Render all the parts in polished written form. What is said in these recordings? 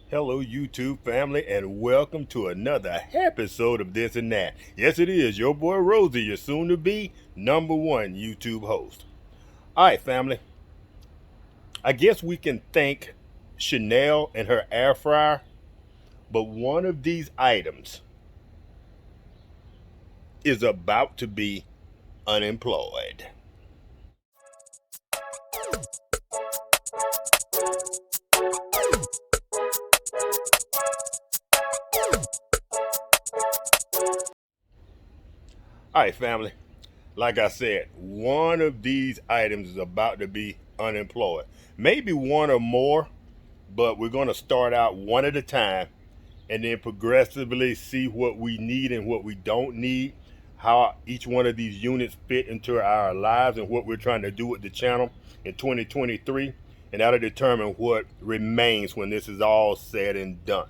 Hello, YouTube family, and welcome to another episode of This and That. Yes, it is your boy Rosie, your soon to be #1 YouTube host. All right, family. I guess we can thank Chanel and her air fryer, but one of these items is about to be unemployed. All right, family. Like I said, one of these items is about to be unemployed. Maybe one or more, but we're going to start out one at a time and then progressively see what we need and what we don't need, how each one of these units fit into our lives and what we're trying to do with the channel in 2023. And that'll determine what remains when this is all said and done.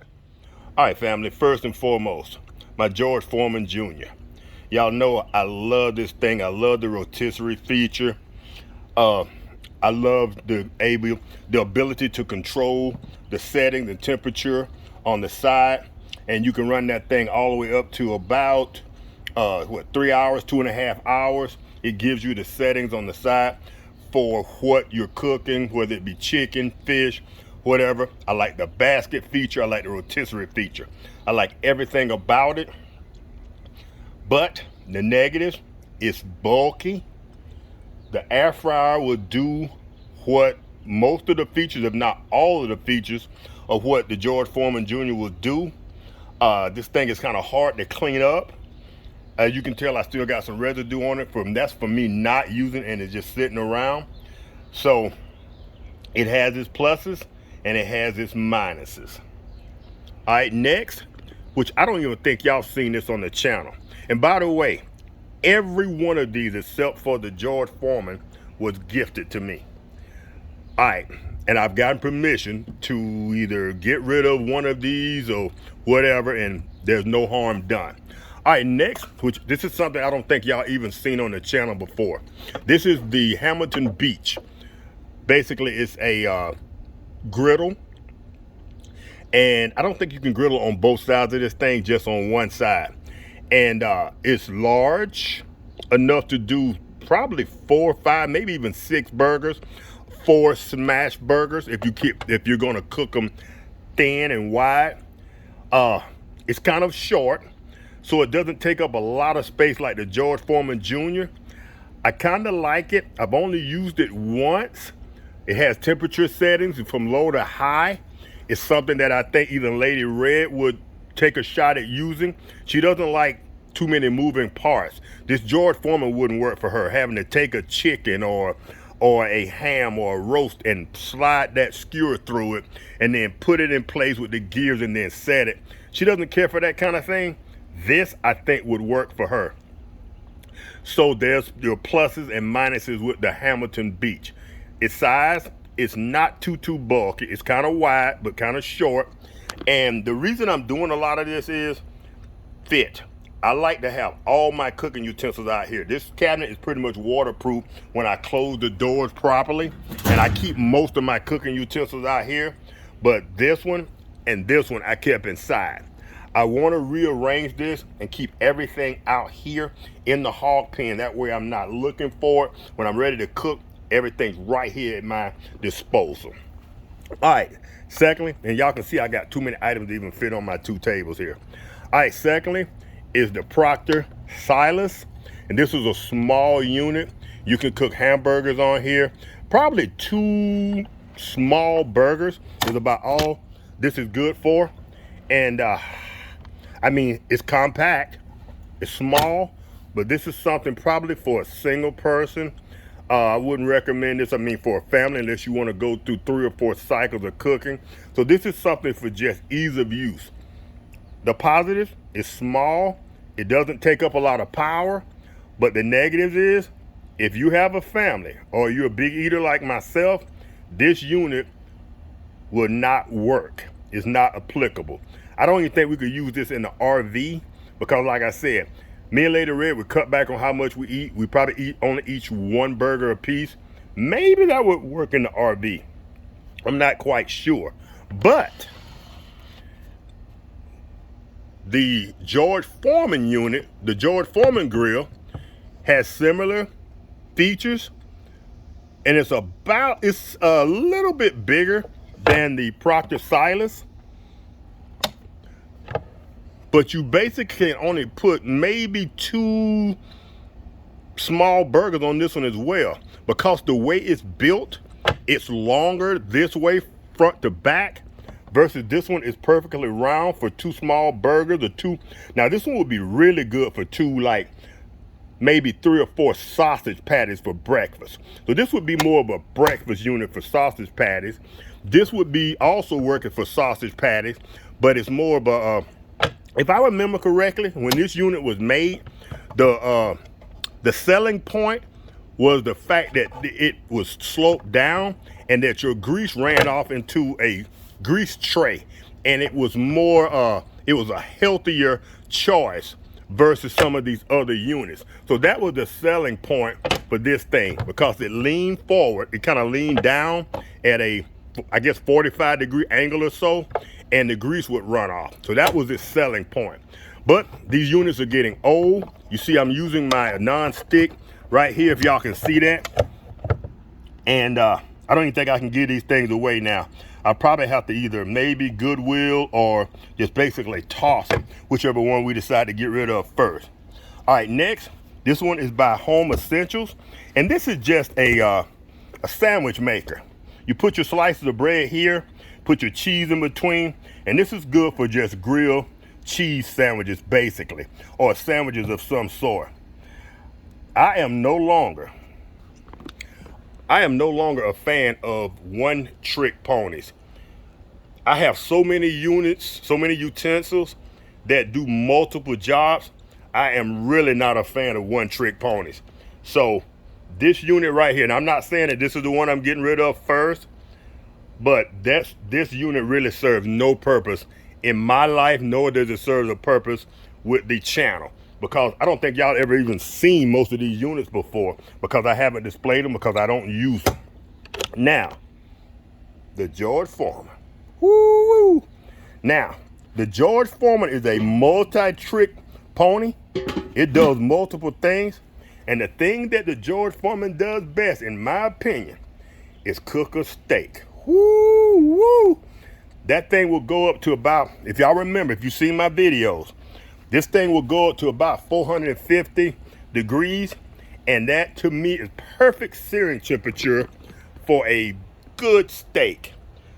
All right, family, first and foremost, my George Foreman Jr. Y'all know I love this thing. I love the rotisserie feature. I love the ability to control the setting, the temperature on the side, and you can run that thing all the way up to about 3 hours, 2.5 hours. It gives you the settings on the side for what you're cooking, whether it be chicken, fish, whatever. I like the basket feature. I like the rotisserie feature. I like everything about it. But the negatives, it's bulky. The air fryer will do what most of the features, if not all of the features, of what the George Foreman Jr. will do. This thing is kind of hard to clean up. As you can tell, I still got some residue on it. That's for me not using and it's just sitting around. So it has its pluses and it has its minuses. All right, next, which I don't even think y'all seen this on the channel. And by the way, every one of these except for the George Foreman was gifted to me. All right, and I've gotten permission to either get rid of one of these or whatever, and there's no harm done. All right, next, which this is something I don't think y'all even seen on the channel before. This is the Hamilton Beach. Basically, it's a griddle. And I don't think you can griddle on both sides of this thing, just on one side. And it's large enough to do probably 4 or 5, maybe even 6 burgers, 4 smash burgers if you're gonna cook them thin and wide. It's kind of short, so it doesn't take up a lot of space like the George Foreman Jr. I kind of like it. I've only used it once. It has temperature settings from low to high. It's something that I think even Lady Red would take a shot at using. She doesn't like too many moving parts. This George Foreman wouldn't work for her, having to take a chicken or a ham or a roast and slide that skewer through it and then put it in place with the gears and then set it. She doesn't care for that kind of thing. This, I think, would work for her. So there's your pluses and minuses with the Hamilton Beach. Its size, it's not too bulky. It's kind of wide, but kind of short. And the reason I'm doing a lot of this is fit. I like to have all my cooking utensils out here. This cabinet is pretty much waterproof when I close the doors properly. And I keep most of my cooking utensils out here. But this one and this one I kept inside. I want to rearrange this and keep everything out here in the hog pen. That way I'm not looking for it. When I'm ready to cook, everything's right here at my disposal. All right, secondly, and y'all can see I got too many items to even fit on my 2 tables here. All right, secondly is the Proctor Silas. And this is a small unit. You can cook hamburgers on here. Probably 2 small burgers is about all this is good for. And I mean, it's compact, it's small, but this is something probably for a single person. I wouldn't recommend this, for a family, unless you want to go through 3 or 4 cycles of cooking. So this is something for just ease of use. The positive is small. It doesn't take up a lot of power. But the negatives is, if you have a family or you're a big eater like myself, this unit will not work. It's not applicable. I don't even think we could use this in the RV because, like I said, me and Lady Red would cut back on how much we eat. We probably only eat 1 burger a piece. Maybe that would work in the RV. I'm not quite sure. But The George Foreman unit, the George Foreman grill, has similar features, and it's a little bit bigger than the Proctor Silas, but you basically can only put maybe 2 small burgers on this one as well, because the way it's built, it's longer this way front to back, versus this one is perfectly round for 2 small burgers or 2. Now this one would be really good for 2, like maybe 3 or 4 sausage patties for breakfast. So this would be more of a breakfast unit for sausage patties. This would be also working for sausage patties, but it's more of a, if I remember correctly, when this unit was made, the selling point was the fact that it was sloped down and that your grease ran off into a grease tray, and it was more, it was a healthier choice versus some of these other units. So that was the selling point for this thing, because it leaned forward, it kind of leaned down at a, I guess, 45-degree angle or so, and the grease would run off. So that was its selling point. But these units are getting old. You see I'm using my non-stick right here, if y'all can see that. And I don't even think I can give these things away now. I probably have to either maybe Goodwill or just basically toss them, whichever one we decide to get rid of first. All right, next, this one is by Home Essentials, and this is just a sandwich maker. You put your slices of bread here, put your cheese in between, and this is good for just grilled cheese sandwiches basically, or sandwiches of some sort. I am no longer a fan of one-trick ponies. I have so many units, so many utensils that do multiple jobs. I am really not a fan of one-trick ponies. So this unit right here, and I'm not saying that this is the one I'm getting rid of first, but this unit really serves no purpose in my life, nor does it serve a purpose with the channel, because I don't think y'all ever even seen most of these units before, because I haven't displayed them, because I don't use them. Now, the George Foreman. Woo! Now, the George Foreman is a multi-trick pony. It does multiple things, and the thing that the George Foreman does best, in my opinion, is cook a steak. Woo! That thing will go up to about, if y'all remember, if you've seen my videos, this thing will go up to about 450 degrees, and that to me is perfect searing temperature for a good steak.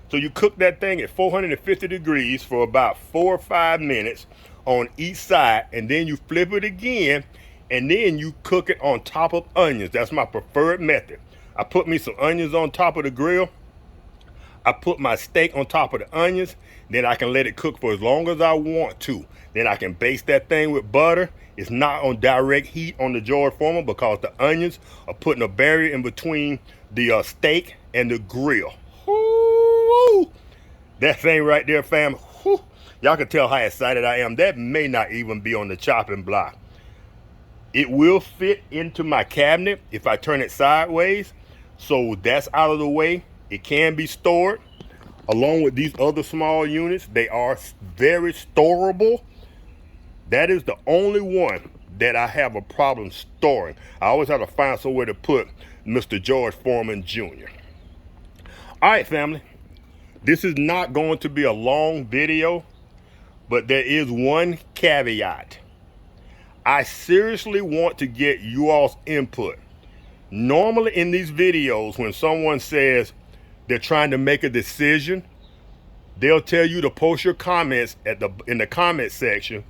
So you cook that thing at 450 degrees for about 4 or 5 minutes on each side, and then you flip it again, and then you cook it on top of onions. That's my preferred method. I put me some onions on top of the grill. I put my steak on top of the onions, then I can let it cook for as long as I want to. Then I can baste that thing with butter. It's not on direct heat on the George Foreman, because the onions are putting a barrier in between the steak and the grill. Woo! That thing right there, fam. Y'all can tell how excited I am. That may not even be on the chopping block. It will fit into my cabinet if I turn it sideways. So that's out of the way. It can be stored along with these other small units. They are very storable. That is the only one that I have a problem storing. I always have to find somewhere to put Mr. George Foreman Jr. All right, family. This is not going to be a long video, but there is one caveat. I seriously want to get you all's input. Normally in these videos, when someone says they're trying to make a decision, they'll tell you to post your comments in the comment section,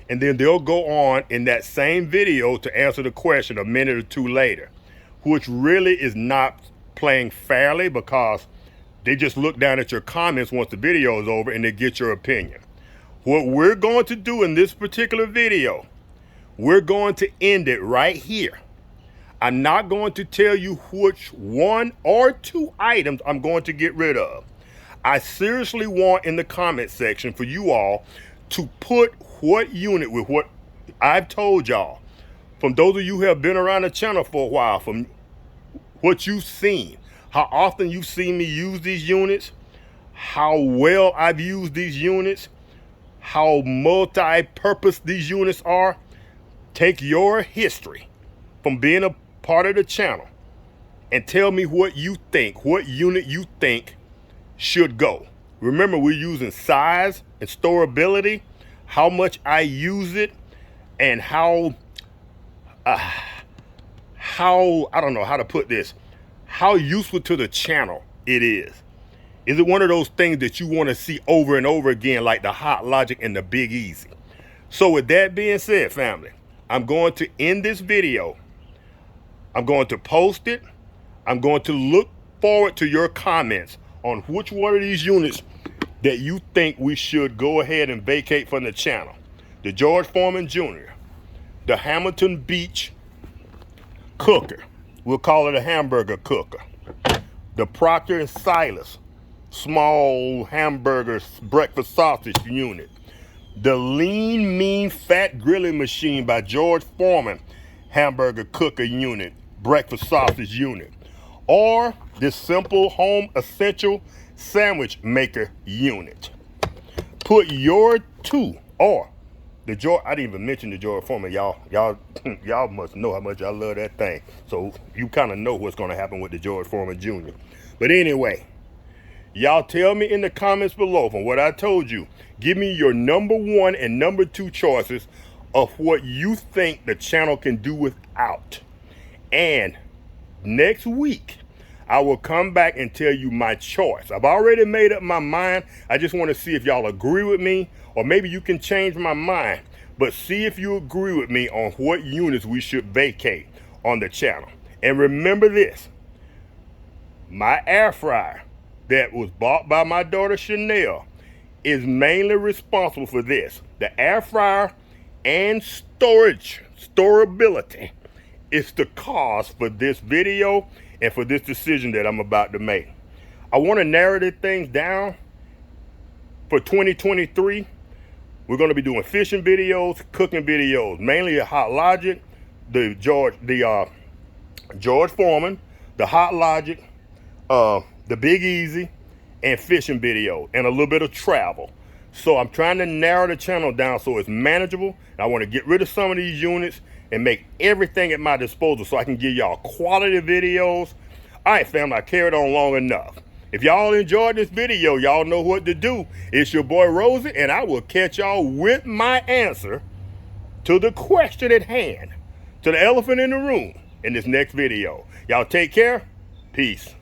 and then they'll go on in that same video to answer the question a minute or 2 later, which really is not playing fairly, because they just look down at your comments once the video is over and they get your opinion. What we're going to do in this particular video, we're going to end it right here. I'm not going to tell you which 1 or 2 items I'm going to get rid of. I seriously want in the comment section for you all to put what unit with what I've told y'all. From those of you who have been around the channel for a while, from what you've seen, how often you've seen me use these units, how well I've used these units, how multi-purpose these units are, take your history from being a part of the channel and tell me what you think, what unit you think should go. Remember, we're using size and storability, how much I use it, and how I don't know how to put this, how useful to the channel it is. Is it one of those things that you want to see over and over again, like the Hot Logic and the Big Easy? So with that being said, family, I'm going to end this video. I'm going to post it. I'm going to look forward to your comments on which one of these units that you think we should go ahead and vacate from the channel. The George Foreman Jr., the Hamilton Beach cooker, we'll call it a hamburger cooker, the Procter & Silas small hamburger breakfast sausage unit, the Lean Mean Fat Grilling Machine by George Foreman hamburger cooker unit, breakfast sausage unit, or this simple home essential sandwich maker unit. Put your two, or the George, I didn't even mention the George Foreman. Y'all must know how much I love that thing. So you kind of know what's going to happen with the George Foreman Jr. But anyway, y'all tell me in the comments below from what I told you. Give me your number 1 and number 2 choices of what you think the channel can do without. And next week, I will come back and tell you my choice. I've already made up my mind. I just want to see if y'all agree with me, or maybe you can change my mind. But see if you agree with me on what units we should vacate on the channel. And remember this, my air fryer that was bought by my daughter Chanel is mainly responsible for this. The air fryer and storability is the cause for this video and for this decision that I'm about to make. I want to narrow these things down for 2023. We're going to be doing fishing videos, cooking videos, mainly at Hot Logic, the George Foreman, the Hot Logic, the Big Easy, and fishing video, and a little bit of travel. So I'm trying to narrow the channel down so it's manageable. I want to get rid of some of these units and make everything at my disposal so I can give y'all quality videos. All right, family, I carried on long enough. If y'all enjoyed this video, y'all know what to do. It's your boy Rosie, and I will catch y'all with my answer to the question at hand, to the elephant in the room, in this next video. Y'all take care. Peace.